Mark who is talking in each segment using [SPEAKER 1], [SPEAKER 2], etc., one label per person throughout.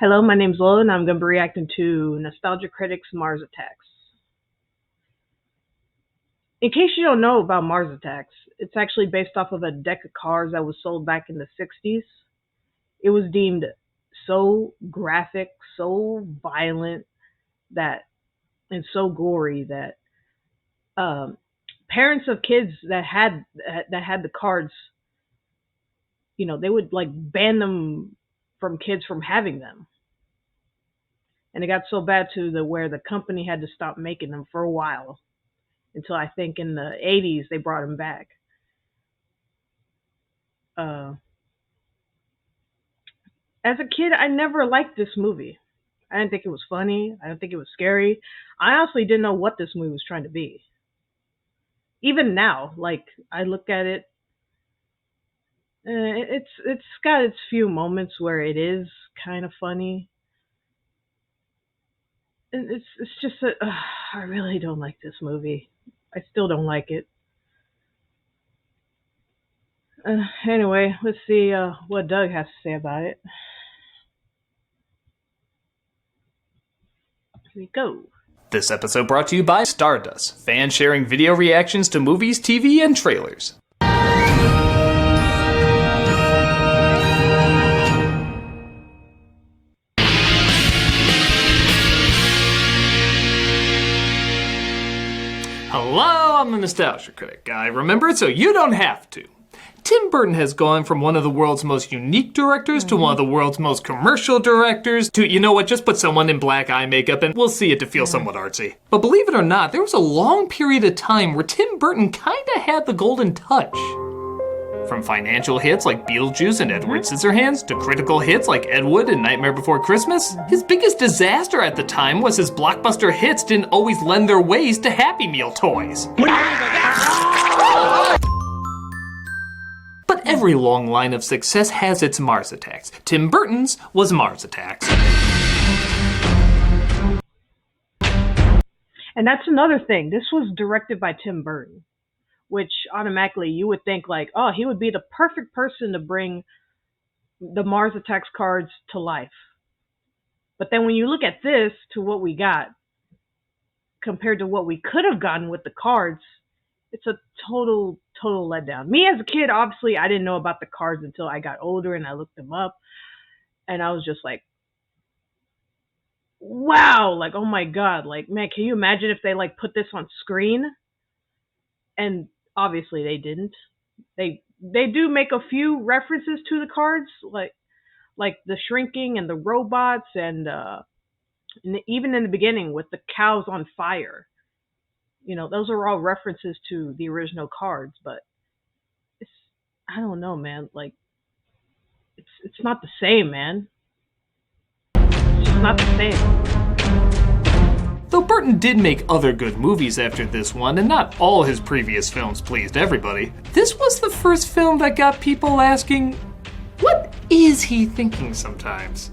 [SPEAKER 1] Hello, my name's Lola, and I'm going to be reacting to Nostalgia Critic's Mars Attacks. In case you don't know about Mars Attacks, it's actually based off of a deck of cards that was sold back in the 60s. It was deemed so graphic, so violent, and so gory that parents of kids that had the cards, they would like ban them from kids from having them. And it got so bad to where the company had to stop making them for a while, until I think in the 80s they brought them back. As a kid, I never liked this movie. I didn't think it was funny. I didn't think it was scary. I honestly didn't know what this movie was trying to be. Even now, like, I look at it, it's got its few moments where it is kind of funny. And it's just that I really don't like this movie. I still don't like it. Anyway, let's see what Doug has to say about it. Here we go.
[SPEAKER 2] This episode brought to you by Stardust, fans sharing video reactions to movies, TV, and trailers. Hello, I'm the Nostalgia Critic. I remember it so you don't have to. Tim Burton has gone from one of the world's most unique directors to one of the world's most commercial directors to, you know what, just put someone in black eye makeup and we'll see it to feel somewhat artsy. But believe it or not, there was a long period of time where Tim Burton kinda had the golden touch. From financial hits like Beetlejuice and Edward Scissorhands to critical hits like Ed Wood and Nightmare Before Christmas, his biggest disaster at the time was his blockbuster hits didn't always lend their ways to Happy Meal toys. But every long line of success has its Mars Attacks. Tim Burton's was Mars Attacks.
[SPEAKER 1] And that's another thing. This was directed by Tim Burton, which automatically you would think like, oh, he would be the perfect person to bring the Mars Attacks cards to life. But then when you look at this to what we got, compared to what we could have gotten with the cards, it's a total letdown. Me as a kid, obviously, I didn't know about the cards until I got older and I looked them up. And I was just like, wow, like, oh my God. Like, man, can you imagine if they like put this on screen? And obviously they didn't. They do make a few references to the cards, like the shrinking and the robots and even in the beginning with the cows on fire. Those are all references to the original cards, but I don't know, man. Like, it's not the same, man. It's just not the same.
[SPEAKER 2] Though Burton did make other good movies after this one, and not all his previous films pleased everybody, this was the first film that got people asking, what is he thinking sometimes?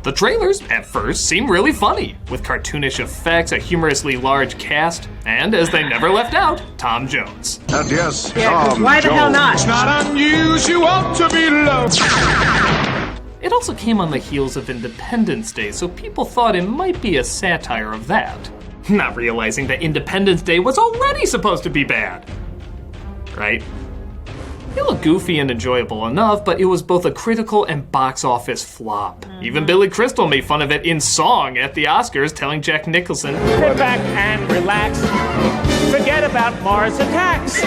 [SPEAKER 2] The trailers, at first, seem really funny, with cartoonish effects, a humorously large cast, and, as they never left out, Tom Jones.
[SPEAKER 3] And yes,
[SPEAKER 1] Yeah,
[SPEAKER 3] Tom
[SPEAKER 1] why the hell not?
[SPEAKER 3] Jones. It's not unusual to be loved.
[SPEAKER 2] It also came on the heels of Independence Day, so people thought it might be a satire of that. Not realizing that Independence Day was already supposed to be bad. Right? It looked goofy and enjoyable enough, but it was both a critical and box office flop. Even Billy Crystal made fun of it in song at the Oscars, telling Jack Nicholson,
[SPEAKER 4] "Sit back and relax. Forget about Mars Attacks."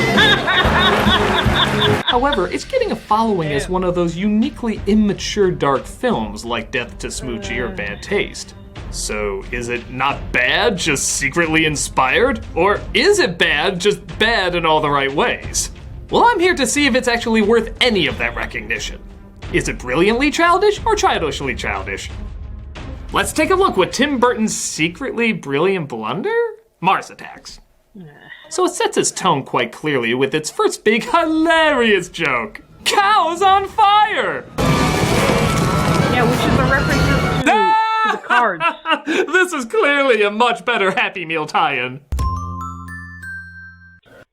[SPEAKER 2] However, it's getting a following as one of those uniquely immature dark films like Death to Smoochie or Bad Taste. So, is it not bad, just secretly inspired? Or is it bad, just bad in all the right ways? Well, I'm here to see if it's actually worth any of that recognition. Is it brilliantly childish or childishly childish? Let's take a look with Tim Burton's secretly brilliant blunder? Mars Attacks. So it sets its tone quite clearly with its first big hilarious joke. Cows on fire!
[SPEAKER 1] Yeah, which is a reference to the cards.
[SPEAKER 2] This is clearly a much better Happy Meal tie-in.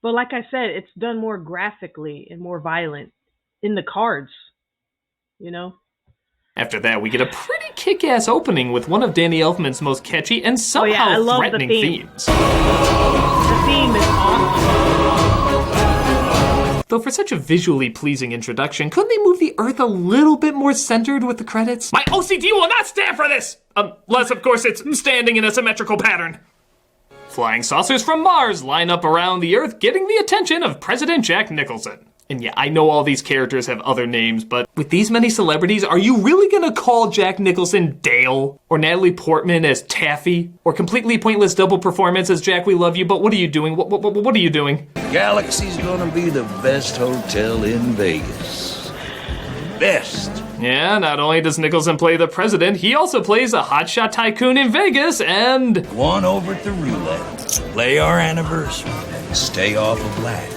[SPEAKER 1] But like I said, it's done more graphically and more violent in the cards,
[SPEAKER 2] After that, we get a pretty kick-ass opening with one of Danny Elfman's most catchy and somehow threatening themes.
[SPEAKER 1] The theme is awesome.
[SPEAKER 2] Though for such a visually pleasing introduction, couldn't they move the Earth a little bit more centered with the credits? My OCD will not stand for this! Unless, of course, it's standing in a symmetrical pattern. Flying saucers from Mars line up around the Earth, getting the attention of President Jack Nicholson. And yeah, I know all these characters have other names, but with these many celebrities, are you really gonna call Jack Nicholson Dale? Or Natalie Portman as Taffy? Or completely pointless double performance as Jack We Love You, but what are you doing? What are you doing?
[SPEAKER 5] Galaxy's gonna be the best hotel in Vegas. Best.
[SPEAKER 2] Yeah, not only does Nicholson play the president, he also plays a hotshot tycoon in Vegas and...
[SPEAKER 5] Go on over to roulette, play our anniversary, and stay off of black.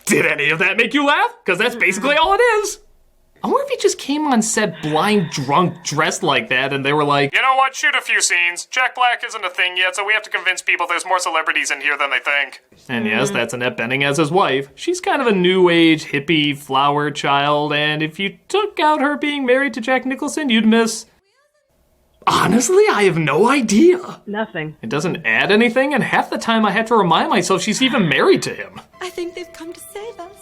[SPEAKER 2] Did any of that make you laugh? Because that's basically all it is. I wonder if he just came on set blind drunk dressed like that and they were like, you know what, shoot a few scenes. Jack Black isn't a thing yet, so we have to convince people there's more celebrities in here than they think. And yes, that's Annette Bening as his wife. She's kind of a new age hippie flower child, and if you took out her being married to Jack Nicholson, you'd miss... Honestly, I have no idea.
[SPEAKER 1] Nothing.
[SPEAKER 2] It doesn't add anything, and half the time I have to remind myself she's even married to him.
[SPEAKER 6] I think they've come to save us.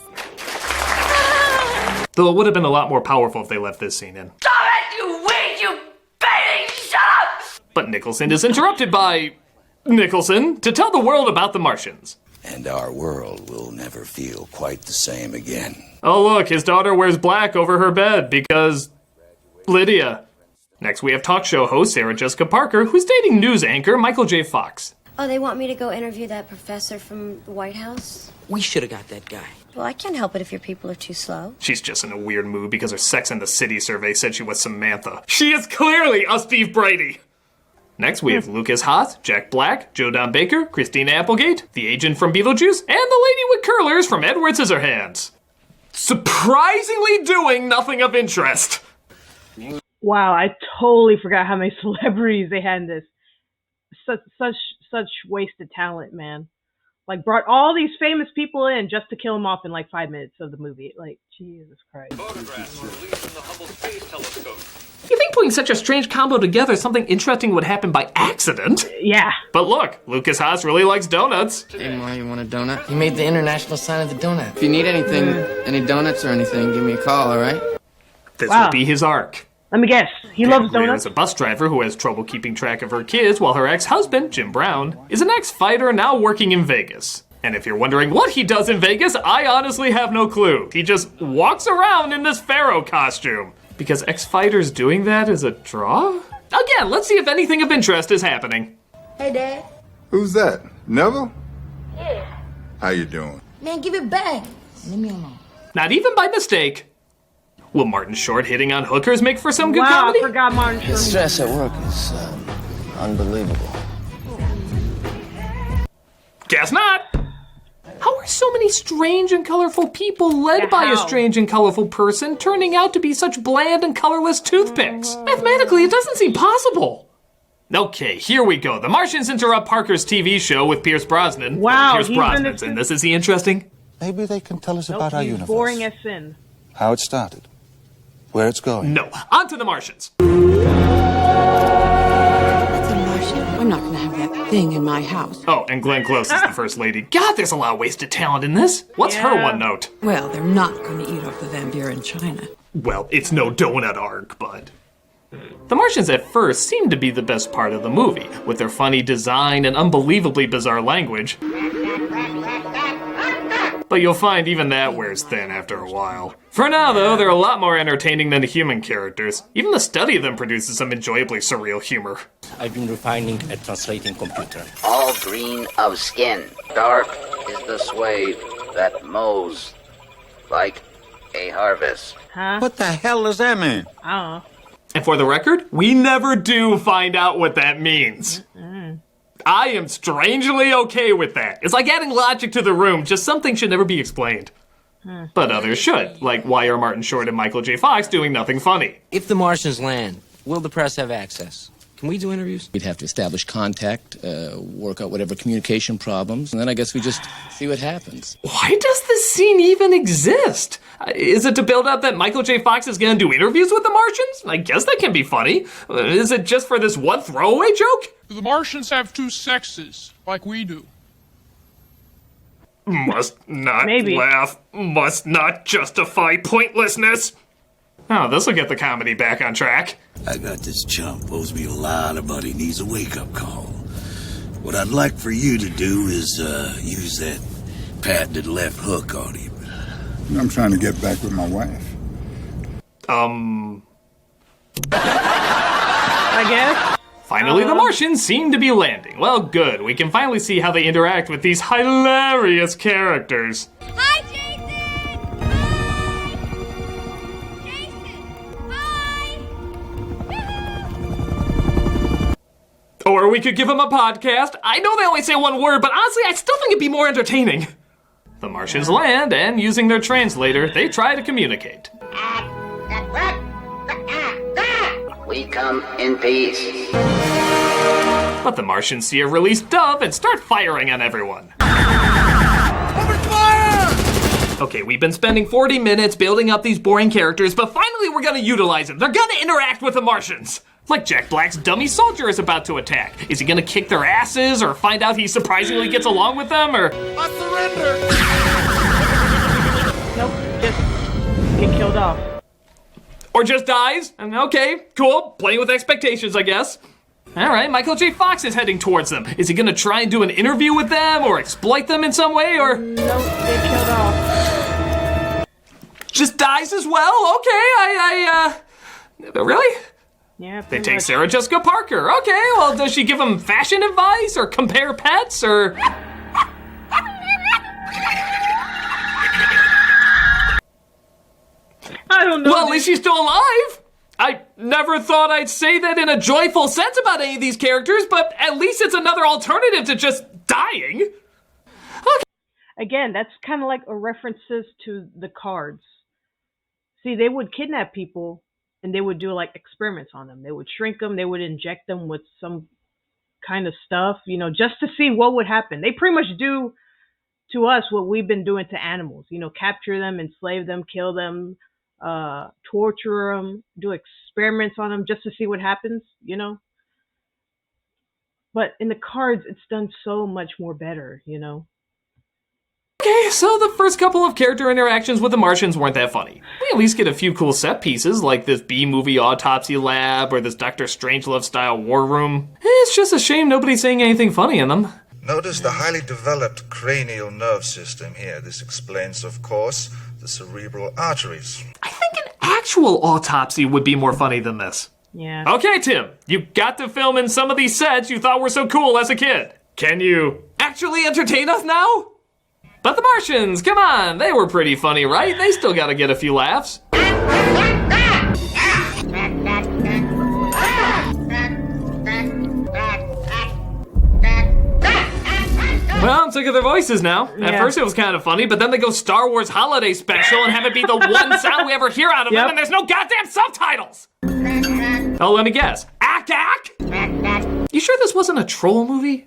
[SPEAKER 2] Though it would have been a lot more powerful if they left this scene in.
[SPEAKER 6] Stop it, you weed, you baby! Shut up!
[SPEAKER 2] But Nicholson is interrupted by... Nicholson to tell the world about the Martians.
[SPEAKER 5] And our world will never feel quite the same again.
[SPEAKER 2] Oh look, his daughter wears black over her bed because... Lydia. Next we have talk show host Sarah Jessica Parker, who's dating news anchor Michael J. Fox.
[SPEAKER 7] Oh, they want me to go interview that professor from the White House?
[SPEAKER 8] We should have got that guy.
[SPEAKER 7] Well, I can't help it if your people are too slow.
[SPEAKER 2] She's just in a weird mood because her Sex and the City survey said she was Samantha. She is clearly a Steve Brady! Next we have Lucas Haas, Jack Black, Joe Don Baker, Christina Applegate, the agent from Beetlejuice, and the lady with curlers from Edward Scissorhands. Surprisingly doing nothing of interest.
[SPEAKER 1] Wow, I totally forgot how many celebrities they had in this. Such wasted talent, man. Like, brought all these famous people in just to kill them off in like 5 minutes of the movie. Like, Jesus Christ.
[SPEAKER 9] Photographs were released from the Hubble Space Telescope.
[SPEAKER 2] You think putting such a strange combo together, something interesting would happen by accident?
[SPEAKER 1] Yeah.
[SPEAKER 2] But look, Lucas Haas really likes donuts.
[SPEAKER 8] Hey, Ma, you want a donut? He made the international sign of the donut. If you need anything, any donuts or anything, give me a call, all right?
[SPEAKER 2] This will be his arc.
[SPEAKER 1] Let me guess. He loves donuts.
[SPEAKER 2] Is a bus driver who has trouble keeping track of her kids while her ex-husband, Jim Brown, is an ex-fighter now working in Vegas. And if you're wondering what he does in Vegas, I honestly have no clue. He just walks around in this pharaoh costume. Because ex-fighters doing that is a draw? Again, let's see if anything of interest is happening.
[SPEAKER 7] Hey, Dad.
[SPEAKER 3] Who's that? Neville?
[SPEAKER 7] Yeah.
[SPEAKER 3] How you doing?
[SPEAKER 7] Man, give it back. Leave me alone.
[SPEAKER 2] Not even by mistake. Will Martin Short hitting on hookers make for some good
[SPEAKER 1] wow,
[SPEAKER 2] comedy?
[SPEAKER 1] I forgot Martin Short.
[SPEAKER 5] The stress at work is unbelievable.
[SPEAKER 2] Guess not. How are so many strange and colorful people led by a strange and colorful person turning out to be such bland and colorless toothpicks? Mathematically, it doesn't seem possible. Okay, here we go. The Martians interrupt Parker's TV show with Pierce Brosnan.
[SPEAKER 1] Wow,
[SPEAKER 2] Pierce Brosnan's in this. Is he interesting?
[SPEAKER 10] Maybe they can tell us about our
[SPEAKER 1] he's
[SPEAKER 10] universe.
[SPEAKER 1] boring as sin.
[SPEAKER 10] How it started. Where it's going.
[SPEAKER 2] No. On to the Martians.
[SPEAKER 6] That's a Martian. I'm not gonna have that thing in my house.
[SPEAKER 2] Oh, and Glenn Close is the first lady. God, there's a lot of wasted talent in this. What's her one note?
[SPEAKER 6] Well, they're not gonna eat off the vampire in China.
[SPEAKER 2] Well, it's no donut arc, but... The Martians at first seemed to be the best part of the movie, with their funny design and unbelievably bizarre language. But you'll find even that wears thin after a while. For now, though, they're a lot more entertaining than the human characters. Even the study of them produces some enjoyably surreal humor.
[SPEAKER 11] I've been refining a translating computer.
[SPEAKER 12] All green of skin. Dark is the swathe that mows like a harvest.
[SPEAKER 1] Huh?
[SPEAKER 10] What the hell does that mean?
[SPEAKER 1] I don't know.
[SPEAKER 2] And for the record, we never do find out what that means. I am strangely okay with that. It's like adding logic to the room, just something should never be explained. But others should, like why are Martin Short and Michael J. Fox doing nothing funny?
[SPEAKER 8] If the Martians land, will the press have access?
[SPEAKER 11] Can we do interviews?
[SPEAKER 8] We'd have to establish contact, work out whatever communication problems, and then I guess we just see what happens.
[SPEAKER 2] Why does this scene even exist? Is it to build up that Michael J. Fox is going to do interviews with the Martians? I guess that can be funny. Is it just for this one throwaway joke?
[SPEAKER 13] The Martians have two sexes, like we do.
[SPEAKER 2] Must not laugh. Must not justify pointlessness. Oh, this'll get the comedy back on track.
[SPEAKER 5] I got this chump, owes me a lot of money, needs a wake-up call. What I'd like for you to do is, use that patented left hook on him.
[SPEAKER 3] I'm trying to get back with my wife.
[SPEAKER 1] I guess.
[SPEAKER 2] Finally, the Martians seem to be landing. Well, good. We can finally see how they interact with these hilarious characters.
[SPEAKER 14] Hi, Jason!
[SPEAKER 2] Or we could give them a podcast. I know they only say one word, but honestly, I still think it'd be more entertaining. The Martians land, and using their translator, they try to communicate.
[SPEAKER 12] We come in peace.
[SPEAKER 2] But the Martians see a released dove and start firing on everyone. Okay, we've been spending 40 minutes building up these boring characters, but finally we're gonna utilize them. They're gonna interact with the Martians. Like Jack Black's dummy soldier is about to attack. Is he gonna kick their asses or find out he surprisingly gets along with them or...
[SPEAKER 13] I surrender!
[SPEAKER 1] Nope, just get killed off.
[SPEAKER 2] Or just dies? Okay, cool. Playing with expectations, I guess. All right, Michael J. Fox is heading towards them. Is he gonna try and do an interview with them or exploit them in some way or...
[SPEAKER 1] Nope, get killed off.
[SPEAKER 2] Just dies as well? Okay, really?
[SPEAKER 1] Yeah,
[SPEAKER 2] they take Sarah Jessica Parker. Okay, well, does she give him fashion advice or compare pets or...
[SPEAKER 1] I don't know.
[SPEAKER 2] Well, at least she's still alive. I never thought I'd say that in a joyful sense about any of these characters, but at least it's another alternative to just dying. Okay.
[SPEAKER 1] Again, that's kind of like a references to the cards. See, they would kidnap people and they would do like experiments on them. They would shrink them. They would inject them with some kind of stuff, just to see what would happen. They pretty much do to us what we've been doing to animals, capture them, enslave them, kill them, torture them, do experiments on them just to see what happens, But in the cards, it's done so much more better,
[SPEAKER 2] Okay, so the first couple of character interactions with the Martians weren't that funny. We at least get a few cool set pieces, like this B-movie autopsy lab or this Dr. Strangelove-style war room. It's just a shame nobody's saying anything funny in them.
[SPEAKER 15] Notice the highly developed cranial nerve system here. This explains, of course, the cerebral arteries.
[SPEAKER 2] I think an actual autopsy would be more funny than this.
[SPEAKER 1] Yeah.
[SPEAKER 2] Okay, Tim, you got to film in some of these sets you thought were so cool as a kid. Can you actually entertain us now? But the Martians, come on, they were pretty funny, right? They still gotta get a few laughs. Well, I'm sick of their voices now.
[SPEAKER 1] Yeah.
[SPEAKER 2] At first it was kind of funny, but then they go Star Wars Holiday Special and have it be the one sound we ever hear out of them, and there's no goddamn subtitles! Oh, let me guess. Ack, ack? You sure this wasn't a troll movie?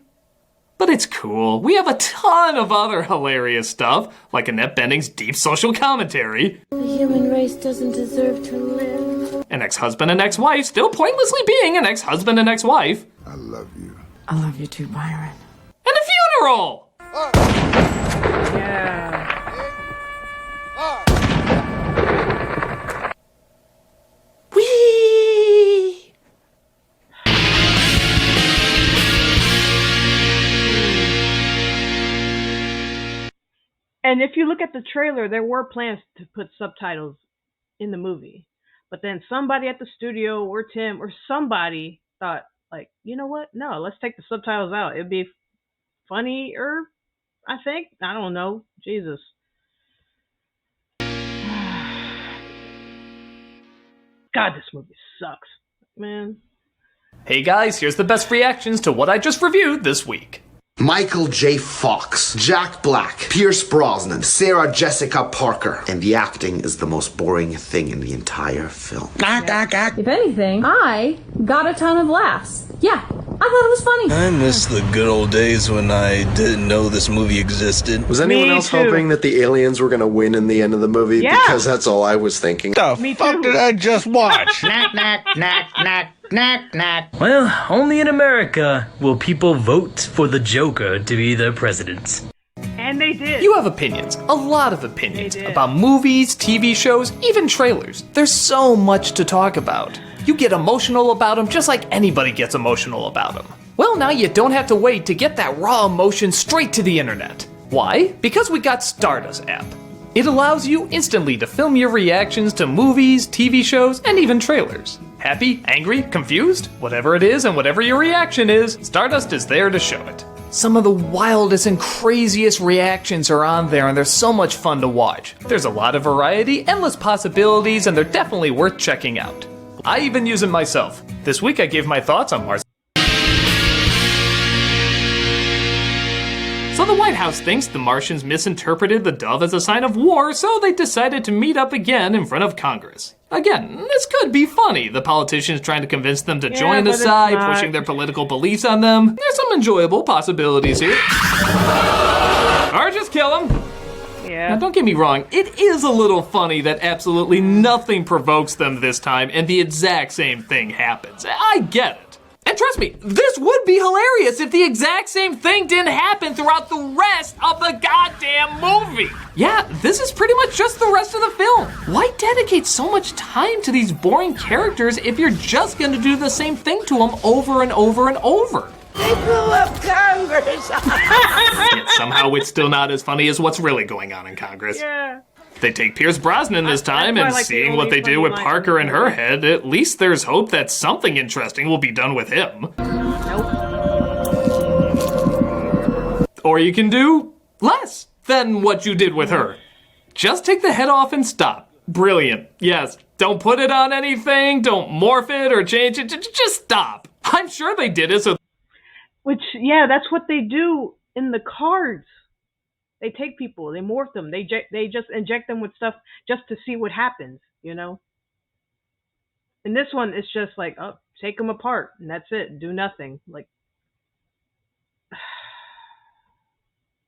[SPEAKER 2] But it's cool. We have a ton of other hilarious stuff, like Annette Bening's deep social commentary.
[SPEAKER 14] The human race doesn't deserve to live.
[SPEAKER 2] An ex-husband and ex-wife still pointlessly being an ex-husband and ex-wife.
[SPEAKER 3] I love you.
[SPEAKER 6] I love you too, Byron.
[SPEAKER 2] And a funeral!
[SPEAKER 1] Yeah.
[SPEAKER 2] Whee!
[SPEAKER 1] And if you look at the trailer, there were plans to put subtitles in the movie. But then somebody at the studio or Tim or somebody thought, like, you know what? No, let's take the subtitles out. It'd be funnier, I think. I don't know. Jesus. God, this movie sucks, man.
[SPEAKER 2] Hey guys, here's the best reactions to what I just reviewed this week.
[SPEAKER 16] Michael J. Fox, Jack Black, Pierce Brosnan, Sarah Jessica Parker, and the acting is the most boring thing in the entire film.
[SPEAKER 17] If anything, I got a ton of laughs. Yeah, I thought it was funny.
[SPEAKER 18] I miss the good old days when I didn't know this movie existed.
[SPEAKER 19] Was anyone else hoping that the aliens were going to win in the end of the movie?
[SPEAKER 1] Yeah.
[SPEAKER 19] Because that's all I was thinking.
[SPEAKER 18] The fuck did I just watch?
[SPEAKER 20] Knock, knock, knock, knock, knock, knock.
[SPEAKER 21] Well, only in America will people vote for the Joker to be their president.
[SPEAKER 1] And they did.
[SPEAKER 2] You have opinions, a lot of opinions, about movies, TV shows, even trailers. There's so much to talk about. You get emotional about them just like anybody gets emotional about them. Well, now you don't have to wait to get that raw emotion straight to the internet. Why? Because we got Stardust app. It allows you instantly to film your reactions to movies, TV shows, and even trailers. Happy, angry, confused? Whatever it is and whatever your reaction is, Stardust is there to show it. Some of the wildest and craziest reactions are on there, and they're so much fun to watch. There's a lot of variety, endless possibilities, and they're definitely worth checking out. I even use it myself. This week I gave my thoughts on Mars. So the White House thinks the Martians misinterpreted the dove as a sign of war, so they decided to meet up again in front of Congress. Again, this could be funny, the politicians trying to convince them to join the side, pushing their political beliefs on them. There's some enjoyable possibilities here. Or just kill them.
[SPEAKER 1] Yeah.
[SPEAKER 2] Now don't get me wrong, it is a little funny that absolutely nothing provokes them this time and the exact same thing happens. I get it. And trust me, this would be hilarious if the exact same thing didn't happen throughout the rest of the goddamn movie. Yeah, this is pretty much just the rest of the film. Why dedicate so much time to these boring characters if you're just gonna do the same thing to them over and over and over?
[SPEAKER 20] They blew up Congress.
[SPEAKER 2] Yet somehow it's still not as funny as what's really going on in Congress.
[SPEAKER 1] Yeah.
[SPEAKER 2] They take Pierce Brosnan this time, and seeing what they do with Parker and her head, at least there's hope that something interesting will be done with him. Or you can do less than what you did with her. Just take the head off and stop. Brilliant. Yes, don't put it on anything, don't morph it or change it, just stop. I'm sure they did it so...
[SPEAKER 1] Which, yeah, that's what they do in the cards. They take people, they morph them, they just inject them with stuff just to see what happens, you know? In this one, it's just like, oh, take them apart, and that's it, do nothing. Like,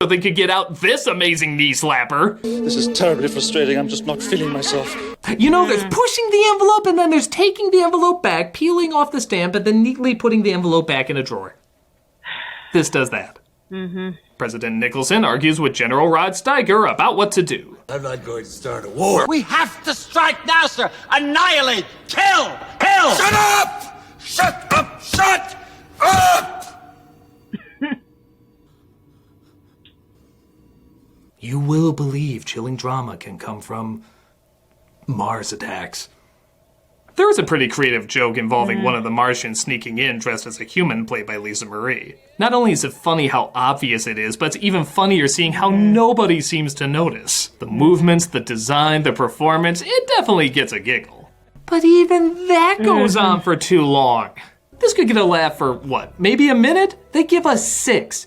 [SPEAKER 2] so they could get out this amazing knee slapper.
[SPEAKER 18] This is terribly frustrating. I'm just not feeling myself.
[SPEAKER 2] You know, there's pushing the envelope, and then there's taking the envelope back, peeling off the stamp, and then neatly putting the envelope back in a drawer. This does that.
[SPEAKER 1] mm-hmm.
[SPEAKER 2] President Nicholson argues with General Rod Steiger about what to do.
[SPEAKER 5] I'm not going to start a war.
[SPEAKER 20] We have to strike now, sir. Annihilate, kill, kill.
[SPEAKER 5] Shut up! Shut up! Shut up!
[SPEAKER 2] You will believe chilling drama can come from Mars attacks. There is a pretty creative joke involving one of the Martians sneaking in dressed as a human played by Lisa Marie. Not only is it funny how obvious it is, but it's even funnier seeing how nobody seems to notice. The movements, the design, the performance, it definitely gets a giggle. But even that goes on for too long. This could get a laugh for, what, maybe a minute? They give us 6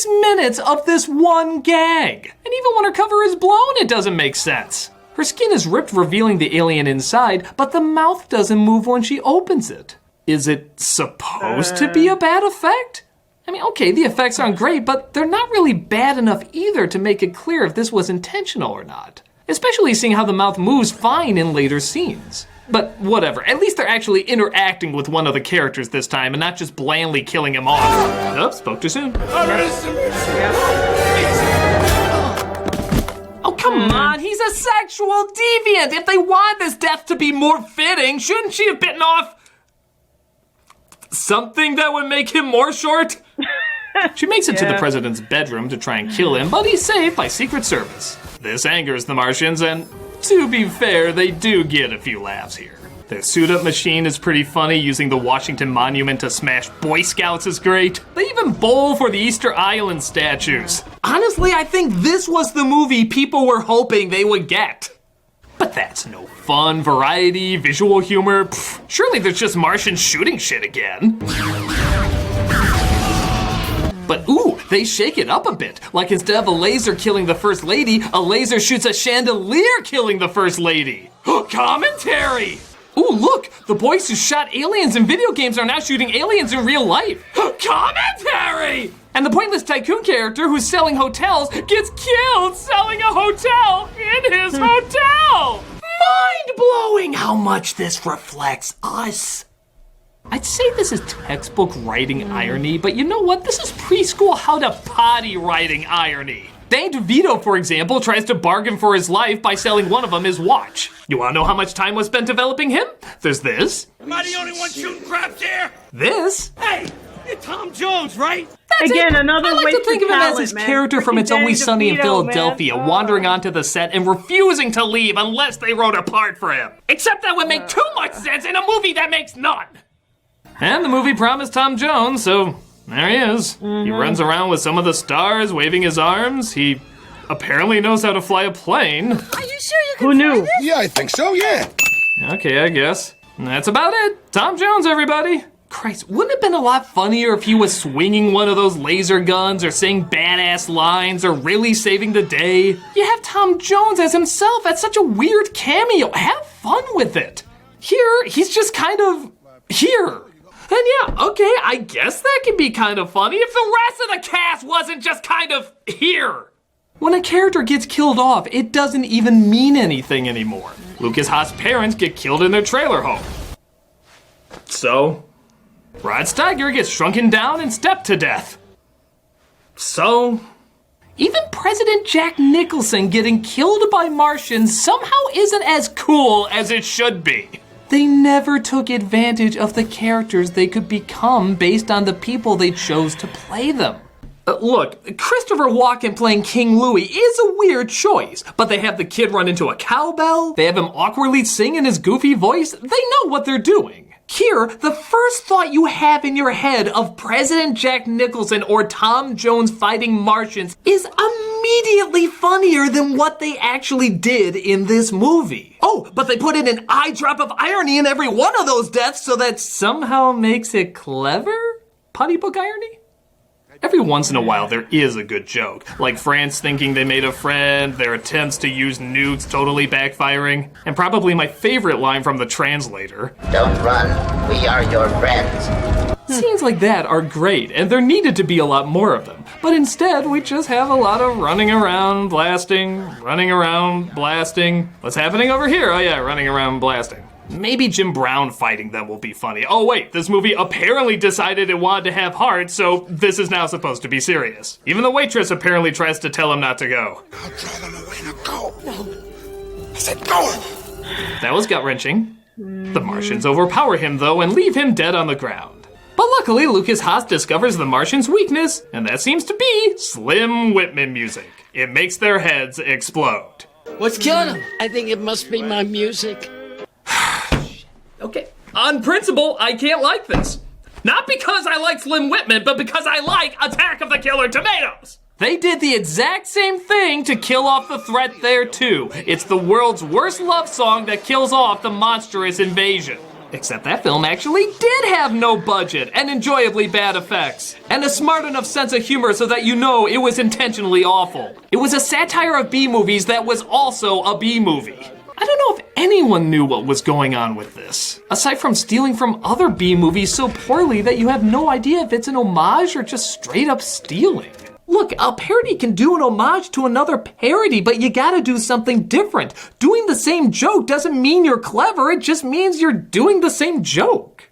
[SPEAKER 2] minutes of this one gag. And even when her cover is blown, it doesn't make sense. Her skin is ripped, revealing the alien inside, but the mouth doesn't move when she opens it. Is it supposed to be a bad effect? I mean, okay, the effects aren't great, but they're not really bad enough either to make it clear if this was intentional or not. Especially seeing how the mouth moves fine in later scenes. But whatever, at least they're actually interacting with one of the characters this time and not just blandly killing him off. Oh, spoke too soon. Oh, come on, he's a sexual deviant. If they want this death to be more fitting, shouldn't she have bitten off something that would make him more short? She makes it to the president's bedroom to try and kill him, but he's saved by Secret Service. This angers the Martians, and to be fair, they do get a few laughs here. Their suit-up machine is pretty funny, using the Washington Monument to smash Boy Scouts is great. They even bowl for the Easter Island statues. Honestly, I think this was the movie people were hoping they would get. But that's no fun, variety, visual humor. Pfft, surely there's just Martians shooting shit again. But ooh, they shake it up a bit. Like instead of a laser killing the First Lady, a laser shoots a chandelier killing the First Lady. Commentary! Ooh, look, the boys who shot aliens in video games are now shooting aliens in real life. Commentary! And the pointless tycoon character who's selling hotels gets killed selling a hotel in his hotel! Mind-blowing how much this reflects us. I'd say this is textbook writing irony, but you know what? This is preschool how to potty writing irony. Danny DeVito, for example, tries to bargain for his life by selling one of them his watch. You wanna know how much time was spent developing him? There's this.
[SPEAKER 20] Am I the only one shooting crap here?
[SPEAKER 2] This.
[SPEAKER 20] Hey, you're Tom Jones, right?
[SPEAKER 1] Again, another
[SPEAKER 2] I like
[SPEAKER 1] waste
[SPEAKER 2] to think
[SPEAKER 1] of
[SPEAKER 2] of him
[SPEAKER 1] talent,
[SPEAKER 2] as his
[SPEAKER 1] man.
[SPEAKER 2] character from
[SPEAKER 1] Freaking
[SPEAKER 2] It's Always
[SPEAKER 1] Danny
[SPEAKER 2] Sunny in
[SPEAKER 1] DeVito,
[SPEAKER 2] Philadelphia,
[SPEAKER 1] man.
[SPEAKER 2] wandering onto the set and refusing to leave unless they wrote a part for him. Except that would make too much sense in a movie that makes none. And the movie promised Tom Jones, so there he is. He runs around with some of the stars, waving his arms. He apparently knows how to fly a plane.
[SPEAKER 14] Are you sure you can
[SPEAKER 1] Who knew?
[SPEAKER 10] Yeah, I think so, yeah.
[SPEAKER 2] Okay, I guess. And that's about it. Tom Jones, everybody. Christ, wouldn't it have been a lot funnier if he was swinging one of those laser guns or saying badass lines or really saving the day? You have Tom Jones as himself. That's such a weird cameo. Have fun with it. Here, he's just kind of here. And yeah, okay, I guess that could be kind of funny if the rest of the cast wasn't just kind of here. When a character gets killed off, it doesn't even mean anything anymore. Lucas Haas' parents get killed in their trailer home. So, Rod Steiger gets shrunken down and stepped to death. So, even President Jack Nicholson getting killed by Martians somehow isn't as cool as it should be. They never took advantage of the characters they could become based on the people they chose to play them. Look, Christopher Walken playing King Louis is a weird choice, but they have the kid run into a cowbell, they have him awkwardly sing in his goofy voice, they know what they're doing. Here, the first thought you have in your head of President Jack Nicholson or Tom Jones fighting Martians is immediately funnier than what they actually did in this movie. Oh, but they put in an eye drop of irony in every one of those deaths so that somehow makes it clever? Putty book irony? Every once in a while there is a good joke, like France thinking they made a friend, their attempts to use nukes totally backfiring, and probably my favorite line from the translator.
[SPEAKER 12] Don't run, we are your friends.
[SPEAKER 2] Scenes like that are great, and there needed to be a lot more of them, but instead we just have a lot of running around, blasting, running around, blasting. What's happening over here? Oh yeah, running around, blasting. Maybe Jim Brown fighting them will be funny. Oh wait, this movie apparently decided it wanted to have heart, so this is now supposed to be serious. Even the waitress apparently tries to tell him not to go.
[SPEAKER 3] I'll draw them away now. Go. No. I said go.
[SPEAKER 2] That was gut-wrenching. The Martians overpower him though and leave him dead on the ground. But luckily, Lucas Haas discovers the Martian's weakness, and that seems to be Slim Whitman music. It makes their heads explode.
[SPEAKER 20] What's killing him? I think it must be my music.
[SPEAKER 2] Okay. On principle, I can't like this. Not because I like Slim Whitman, but because I like Attack of the Killer Tomatoes. They did the exact same thing to kill off the threat there too. It's the world's worst love song that kills off the monstrous invasion. Except that film actually did have no budget and enjoyably bad effects. And a smart enough sense of humor so that you know it was intentionally awful. It was a satire of B-movies that was also a B-movie. I don't know if anyone knew what was going on with this, aside from stealing from other B-movies so poorly that you have no idea if it's an homage or just straight up stealing. Look, a parody can do an homage to another parody, but you gotta do something different. Doing the same joke doesn't mean you're clever, it just means you're doing the same joke.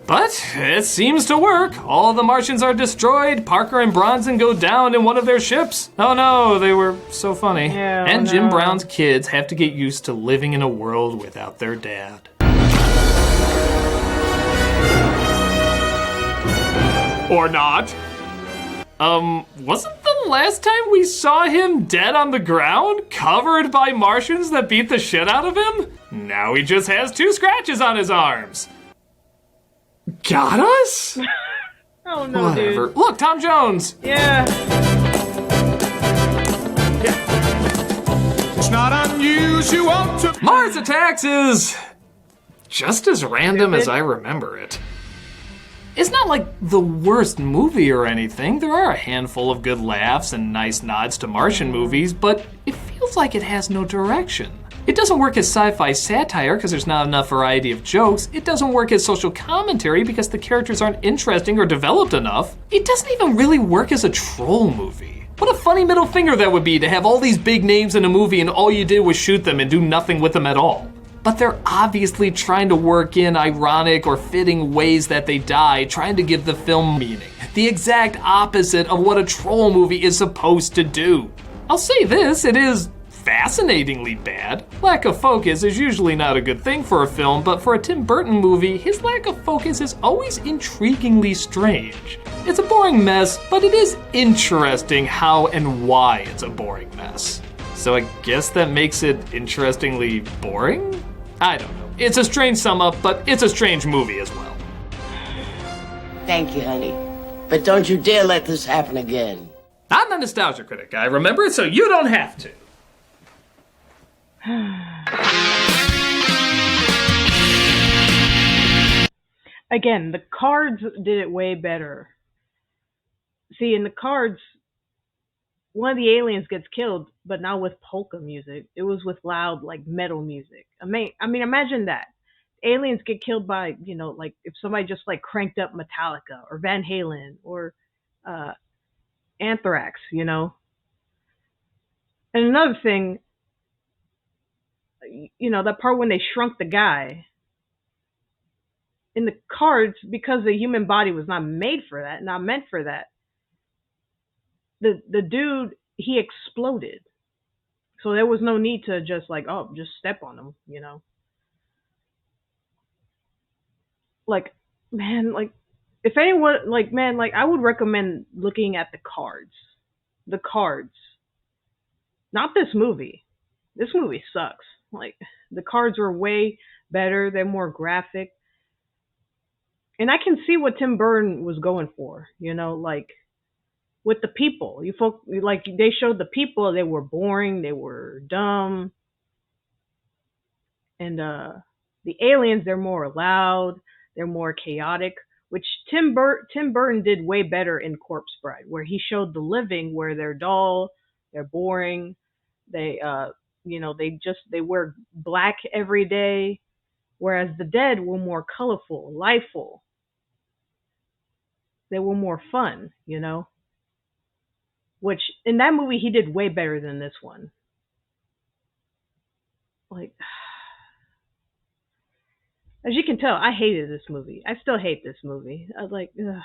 [SPEAKER 2] But it seems to work. All the Martians are destroyed, Parker and Bronson go down in one of their ships. Oh no, they were so funny.
[SPEAKER 1] Yeah,
[SPEAKER 2] and Jim
[SPEAKER 1] no.
[SPEAKER 2] Brown's kids have to get used to living in a world without their dad. Or not. Wasn't the last time we saw him dead on the ground, covered by Martians that beat the shit out of him? Now he just has 2 scratches on his arms. Got us?
[SPEAKER 1] Oh no,
[SPEAKER 2] Whatever.
[SPEAKER 1] dude.
[SPEAKER 2] Look, Tom Jones.
[SPEAKER 1] Yeah.
[SPEAKER 13] It's not unusual to...
[SPEAKER 2] Mars Attacks is just as random as I remember it. It's not like the worst movie or anything. There are a handful of good laughs and nice nods to Martian movies, but it feels like it has no direction. It doesn't work as sci-fi satire because there's not enough variety of jokes. It doesn't work as social commentary because the characters aren't interesting or developed enough. It doesn't even really work as a troll movie. What a funny middle finger that would be to have all these big names in a movie and all you did was shoot them and do nothing with them at all. But they're obviously trying to work in ironic or fitting ways that they die, trying to give the film meaning. The exact opposite of what a troll movie is supposed to do. I'll say this, it is fascinatingly bad. Lack of focus is usually not a good thing for a film, but for a Tim Burton movie, his lack of focus is always intriguingly strange. It's a boring mess, but it is interesting how and why it's a boring mess. So I guess that makes it interestingly boring? I don't know. It's a strange sum up, but it's a strange movie as well.
[SPEAKER 4] Thank you, honey. But don't you dare let this happen again.
[SPEAKER 2] I'm a nostalgia critic. I remember it so you don't have to.
[SPEAKER 1] Again, the Cards did it way better. See, in the Cards, one of the aliens gets killed, but not with polka music. It was with loud, like, metal music. I mean, imagine that. Aliens get killed by, like, if somebody just, like, cranked up Metallica or Van Halen or Anthrax, And another thing, that part when they shrunk the guy, in the Cards, because the human body was not made for that, not meant for that, the dude, he exploded. So there was no need to just just step on him, Like, man, like, if anyone, like, man, like, I would recommend looking at the Cards. The Cards. Not this movie. This movie sucks. Like, the Cards were way better. They're more graphic. And I can see what Tim Burton was going for, like, with the people. Like, they showed the people, they were boring, they were dumb. And the aliens, they're more loud, they're more chaotic, which Tim Burton did way better in Corpse Bride, where he showed the living, where they're dull, they're boring, they they wear black every day, whereas the dead were more colorful, liveful. They were more fun, Which, in that movie, he did way better than this one. Like, as you can tell, I hated this movie. I still hate this movie. I was like, ugh.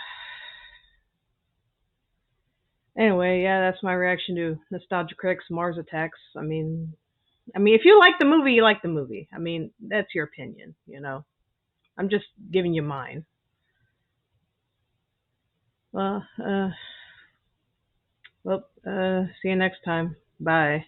[SPEAKER 1] Anyway, yeah, that's my reaction to Nostalgia Critic's Mars Attacks. I mean, if you like the movie, you like the movie. I mean, that's your opinion, I'm just giving you mine. Well, see you next time. Bye.